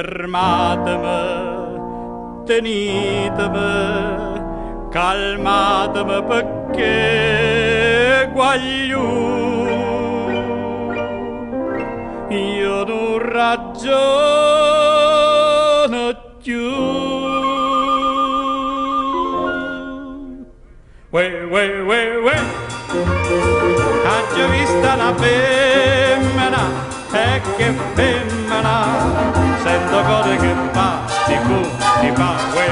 Fermateme, teniteme, calmateme pecchè, guagliù. Io non ragiono più. Uè, aggio vista una femmena, e che femmena, sento cose che fa, si fa, uè.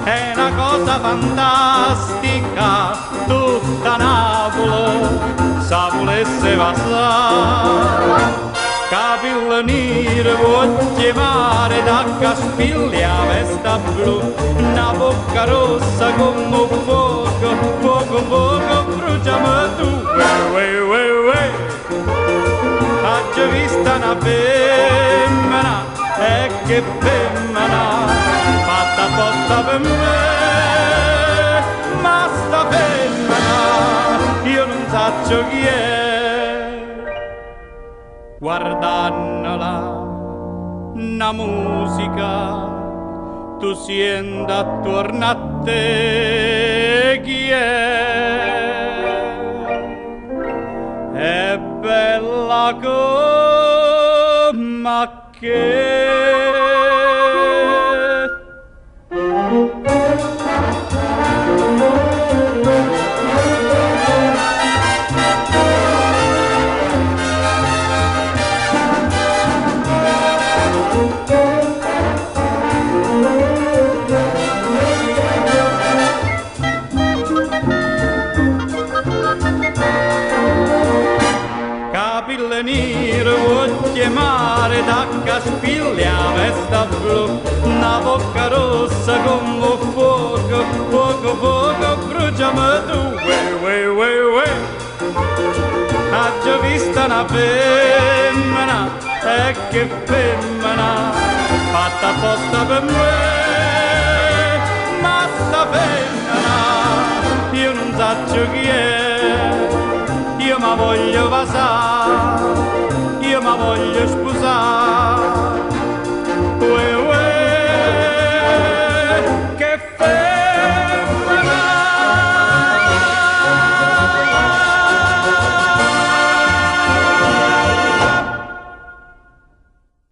È una cosa fantastica, tutta Napule, sa vulesse vasà. Capille, nire, uocchie, mare, tacchi, spille, a vesta blu, una bocca rossa come un fuoco, bruciami tu, uè. Aggio vista una femmena, e che femmena, fatta apposta per me, ma sta femmena, io non saccio chi è. Guardandola, una musica, tu senti attorno a te chi è bella comm'a che. Capille, nire, uocchie, mare, tacchi, spille, a vesta blu, una bocca rossa come un fuoco, bruciami tu, uè. Aggio vista una femmena, e che femmena, fatta apposta per me, ma sta femmena, io non saccio chi è. Io ma voglio vasà, io ma voglio sposare,